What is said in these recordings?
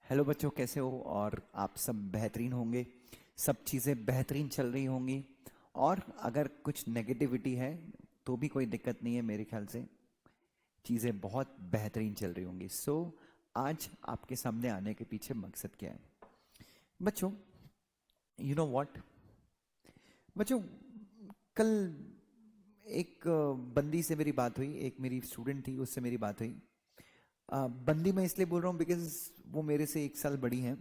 Hello बच्चों, कैसे हो? और आप सब बेहतरीन होंगे। सब चीज़ें बेहतरीन चल रही होंगी। और अगर कुछ नेगेटिविटी है तो भी कोई दिक्कत नहीं है, मेरे ख्याल से चीज़ें बहुत बेहतरीन चल रही होंगी। आज आपके सामने आने के पीछे मकसद क्या है बच्चों? यू नो व्हाट बच्चों, कल एक बंदी से मेरी बात हुई। एक मेरी स्टूडेंट थी, उससे मेरी बात हुई। बंदी मैं इसलिए बोल रहा हूँ बिकॉज वो मेरे से 1 साल बड़ी हैं।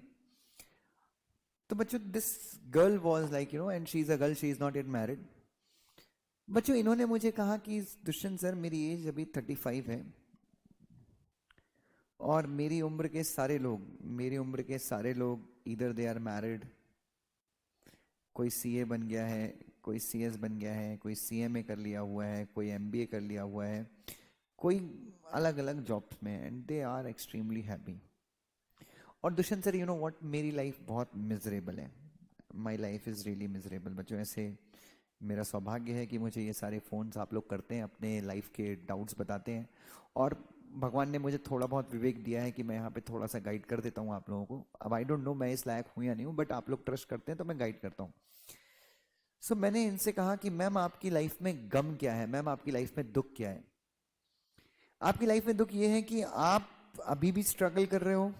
तो बच्चों, this girl was like and she is a girl, she is not yet married. बच्चों, इन्होंने मुझे कहा कि दुष्यंत सर, मेरी एज अभी 35 है और मेरी उम्र के सारे लोग इधर दे आर मैरिड। कोई सीए बन गया है, कोई सीएस बन गया है, कोई सीएमए कर लिया हुआ है, कोई एमबीए कर लिया हुआ है, कोई अलग अलग जॉब्स में, and they are extremely happy. और Dushyant sir, you know what, मेरी लाइफ बहुत मिजरेबल है। My life is really miserable. बच्चों, ऐसे मेरा सौभाग्य है कि मुझे ये सारे फ़ोन्स आप लोग करते हैं, अपने लाइफ के डाउट्स बताते हैं। और भगवान ने मुझे थोड़ा बहुत विवेक दिया है कि मैं यहाँ पे थोड़ा सा गाइड कर देता हूँ आप लोगों को। अब आई डोंट नो मैं इस लायक हूँ या नहीं हूँ, बट आप लोग ट्रस्ट करते हैं तो मैं गाइड करता हूँ। मैंने इनसे कहा कि मैम, आपकी लाइफ में गम क्या है? मैम, आपकी लाइफ में दुख क्या है? आपकी लाइफ में दुख ये है कि आप अभी भी स्ट्रगल कर रहे हो,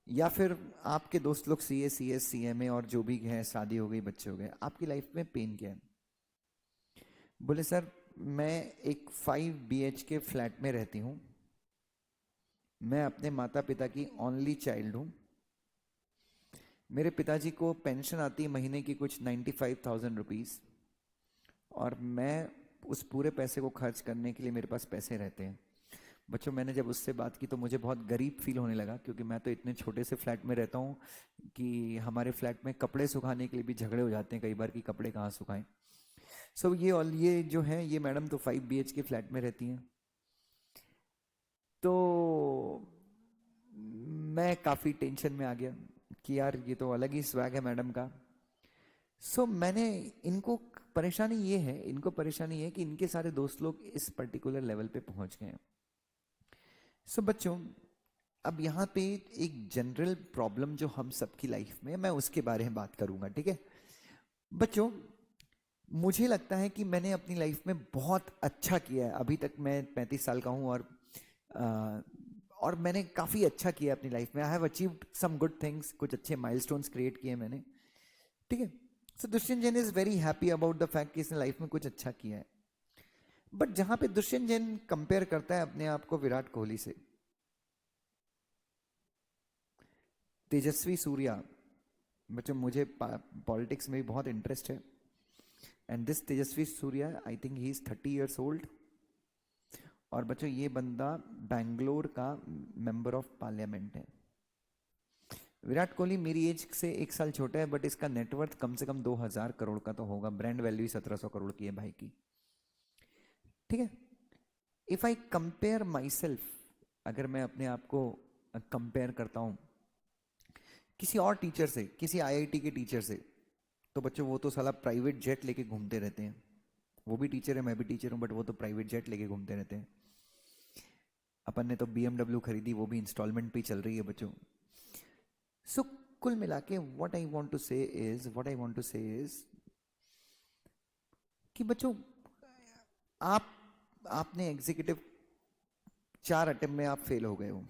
या फिर आपके दोस्त लोग सीए, सीएस, सीएमए और जो भी हैं, शादी हो गई, बच्चे हो गए। आपकी लाइफ में पेन क्या है? बोले सर, मैं एक 5 BHK फ्लैट में रहती हूँ। मैं अपने माता पिता की ओनली चाइल्ड हूँ। मेरे पिताजी को पेंशन आती है महीने की कुछ 95,000 रुपीज़, और मैं उस पूरे पैसे को खर्च करने के लिए मेरे पास पैसे रहते हैं। बच्चों, मैंने जब उससे बात की तो मुझे बहुत गरीब फील होने लगा, क्योंकि मैं तो इतने छोटे से फ्लैट में रहता हूँ कि हमारे फ्लैट में कपड़े सुखाने के लिए भी झगड़े हो जाते हैं कई बार कि कपड़े कहाँ सुखाएं। ये जो है, ये मैडम तो 5 BHK फ्लैट में रहती हैं। तो मैं काफ़ी टेंशन में आ गया कि यार, ये तो अलग ही स्वैग है मैडम का। मैंने इनको इनको परेशानी है कि इनके सारे दोस्त लोग इस पर्टिकुलर लेवल पे पहुंच गए हैं। बच्चों, अब यहाँ पे एक जनरल प्रॉब्लम जो हम सबकी लाइफ में है, मैं उसके बारे में बात करूंगा, ठीक है? बच्चों, मुझे लगता है कि मैंने अपनी लाइफ में बहुत अच्छा किया है। अभी तक मैं 35 साल का हूँ, अ, और मैंने काफ़ी अच्छा किया है अपनी लाइफ में। I have achieved some good things, कुछ अच्छे माइलस्टोन्स क्रिएट किए मैंने, ठीक है? Dushyant Jain is very happy about the fact कि इसने लाइफ में कुछ अच्छा किया है। बट जहां पे दुष्यंत जैन कंपेयर करता है अपने आप को विराट कोहली से, तेजस्वी सूर्या, बच्चों मुझे पॉलिटिक्स में भी बहुत इंटरेस्ट है, and this Tejasvi Surya, I think he is 30 years old. और बच्चों, ये बंदा बैंगलोर का मेंबर ऑफ पार्लियामेंट है। विराट कोहली मेरी एज से 1 साल छोटा है, बट इसका नेटवर्थ कम से कम 2,000 करोड़ का तो होगा। ब्रांड वैल्यू 1,700 करोड़ की है भाई की, ठीक है? If I compare my self, अगर मैं अपने आप को कंपेयर करता हूं किसी और टीचर से, किसी आईआईटी के टीचर से, तो बच्चों वो तो साला प्राइवेट जेट लेके घूमते रहते हैं। वो भी टीचर है, मैं भी टीचर हूं, बट वो तो प्राइवेट जेट लेके घूमते रहते हैं। अपन ने तो BMW खरीदी, वो भी इंस्टॉलमेंट पे चल रही है बच्चों। सो कुल मिला के व्हाट आई वांट टू से इज कि बच्चों, आप आपने एग्जीक्यूटिव 4 अटेम्प्ट में आप फेल हो गए हो।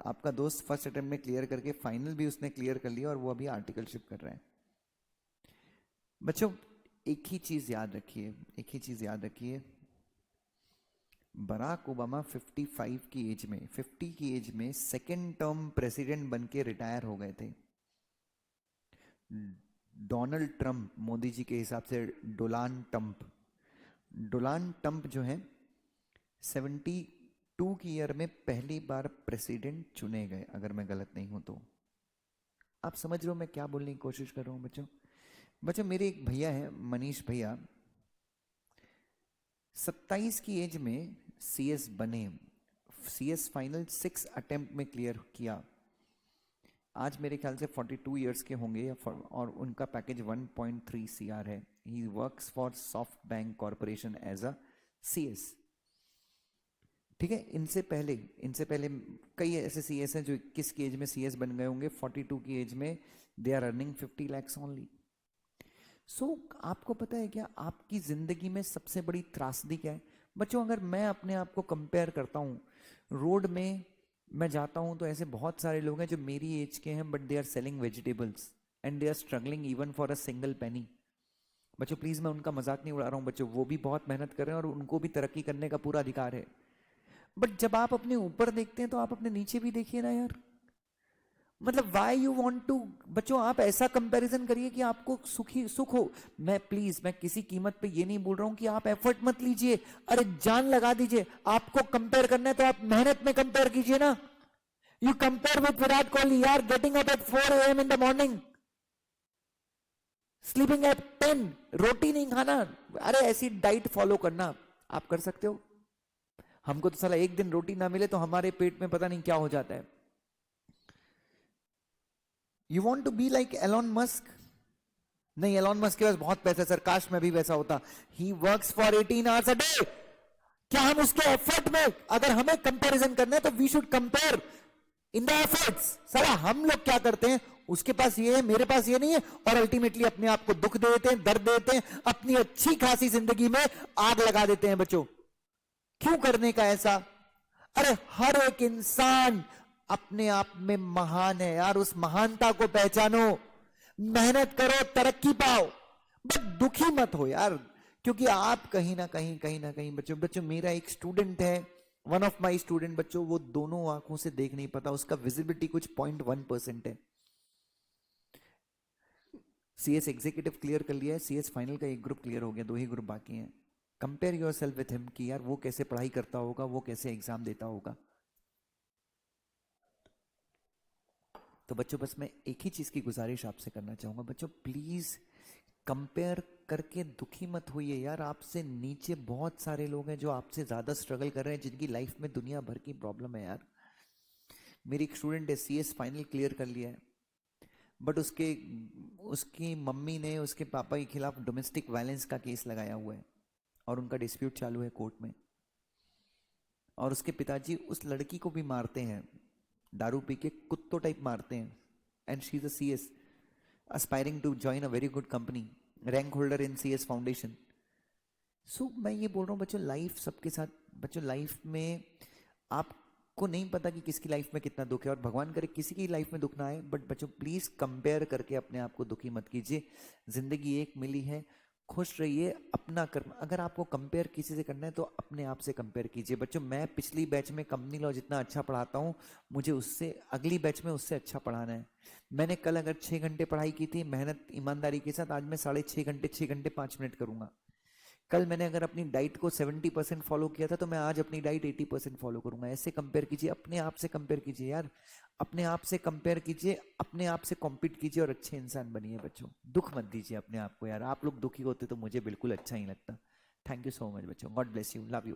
आपका दोस्त फर्स्ट अटेम्प्ट में क्लियर करके फाइनल भी उसने क्लियर कर लिया, और वो अभी आर्टिकलशिप कर रहा है। बच्चों, एक ही चीज याद रखिए, एक ही चीज याद रखिए। बराक ओबामा 50 की एज में सेकेंड टर्म प्रेसिडेंट बन के रिटायर हो गए थे। डोनाल्ड ट्रंप, मोदी जी के हिसाब से डोनाल्ड ट्रंप जो है 72 की ईयर में पहली बार प्रेसिडेंट चुने गए, अगर मैं गलत नहीं हूं तो। आप समझ रहे हो मैं क्या बोलने की कोशिश कर रहा हूं बच्चों? बच्चों, मेरे एक भैया है, मनीष भैया, 27 की एज में सीएस बने। सीएस फाइनल 6 अटेम्प्ट में क्लियर किया। आज मेरे ख्याल से 42 ईयर्स के होंगे, और उनका पैकेज 1.3 CR है। He works for SoftBank Corporation as a CS, ठीक है, इनसे पहले कई ऐसे सीएस हैं जो 21 की एज में सीएस बन गए होंगे, 42 की एज में they are earning 50 lakhs only. So आपको पता है क्या आपकी जिंदगी में सबसे बड़ी त्रासदी क्या है बच्चों? अगर मैं अपने आप को कंपेयर करता हूँ, रोड में मैं जाता हूँ तो ऐसे बहुत सारे लोग हैं जो मेरी एज के हैं, but they are selling vegetables and they are struggling even for a single penny. बच्चों प्लीज, मैं उनका मजाक नहीं उड़ा रहा हूँ बच्चों, वो भी बहुत मेहनत कर रहे हैं और उनको भी तरक्की करने का पूरा अधिकार है। बट जब आप अपने ऊपर देखते हैं तो आप अपने नीचे भी देखिए ना यार। मतलब वाई यू वॉन्ट टू, बच्चों आप ऐसा कंपैरिजन करिए कि आपको सुख हो। मैं किसी कीमत पे ये नहीं बोल रहा हूं कि आप एफर्ट मत लीजिए, अरे जान लगा दीजिए। आपको कंपेयर करना है तो आप मेहनत में कंपेयर कीजिए ना। You compare with Virat Kohli यार, getting up at 4 AM in the morning, sleeping at 10, रोटी नहीं खाना, अरे ऐसी डाइट फॉलो करना आप कर सकते हो। हमको तो साला एक दिन रोटी ना मिले तो हमारे पेट में पता नहीं क्या हो जाता है। You want to be like Elon Musk? नहीं, एलॉन मस्क के पास बहुत पैसा सर, काश मैं भी वैसा होता। ही works for 18 hours a day. क्या हम उसके एफर्ट में, अगर हमें कंपैरिजन करना है तो we should compare in the efforts. साला हम लोग क्या करते हैं, उसके पास ये है मेरे पास ये नहीं है, और अल्टीमेटली अपने आप को दुख देते हैं, दर्द देते हैं, अपनी अच्छी खासी जिंदगी में आग लगा देते हैं। बच्चों क्यों करने का ऐसा? अरे हर एक इंसान अपने आप में महान है यार, उस महानता को पहचानो, मेहनत करो, तरक्की पाओ, बट दुखी मत हो यार। क्योंकि आप कहीं ना कहीं बच्चों मेरा एक स्टूडेंट है, वन ऑफ माई स्टूडेंट बच्चों, वो दोनों आंखों से देख नहीं पाता, उसका विजिबिलिटी कुछ 0.1% है। सीएस एग्जीक्यूटिव क्लियर कर लिया है, सीएस फाइनल का एक ग्रुप क्लियर हो गया, 2 ही ग्रुप बाकी हैं। Compare your self with him कि यार वो कैसे पढ़ाई करता होगा, वो कैसे एग्जाम देता होगा। तो बच्चों बस मैं एक ही चीज की गुजारिश आपसे करना चाहूंगा, बच्चों प्लीज कंपेयर करके दुखी मत होइए यार। आपसे नीचे बहुत सारे लोग हैं जो आपसे ज्यादा स्ट्रगल कर रहे हैं, जिनकी लाइफ में दुनिया भर की प्रॉब्लम है यार। मेरी एक स्टूडेंट है, सीएस फाइनल क्लियर कर लिया है, बट उसकी मम्मी ने उसके पापा के खिलाफ डोमेस्टिक वायलेंस का केस लगाया हुआ है और उनका डिस्प्यूट चालू है कोर्ट में। और उसके पिताजी उस लड़की को भी मारते हैं, दारू पी के कुत्तों टाइप मारते हैं। And she is a CS aspiring to join a very good company, rank holder in CS foundation. So मैं ये बोल रहा हूँ बच्चों, लाइफ सबके साथ, बच्चों लाइफ में आपको नहीं पता कि किसकी लाइफ में कितना दुख है, और भगवान करे किसी की लाइफ में दुख ना आए, बट बच्चों प्लीज कंपेयर करके अपने आप को दुखी मत कीजिए। जिंदगी एक मिली है, खुश रहिए, अपना कर्म। अगर आपको कंपेयर किसी से करना है तो अपने आप से कंपेयर कीजिए। बच्चों मैं पिछली बैच में कंपनी लॉ जितना अच्छा पढ़ाता हूँ, मुझे उससे अगली बैच में उससे अच्छा पढ़ाना है। मैंने कल अगर 6 घंटे पढ़ाई की थी मेहनत ईमानदारी के साथ, आज मैं 6.5 घंटे 5 मिनट करूंगा। कल मैंने अगर अपनी डाइट को 70% फॉलो किया था तो मैं आज अपनी डाइट 80% फॉलो करूंगा। ऐसे कंपेयर कीजिए, अपने आप से कंपेयर कीजिए यार, अपने आप से कंपेयर कीजिए, अपने आप से कॉम्पीट कीजिए और अच्छे इंसान बनिए। बच्चों दुख मत दीजिए अपने आप को यार, आप लोग दुखी होते तो मुझे बिल्कुल अच्छा ही लगता। थैंक यू सो मच बच्चों, God bless you, love you.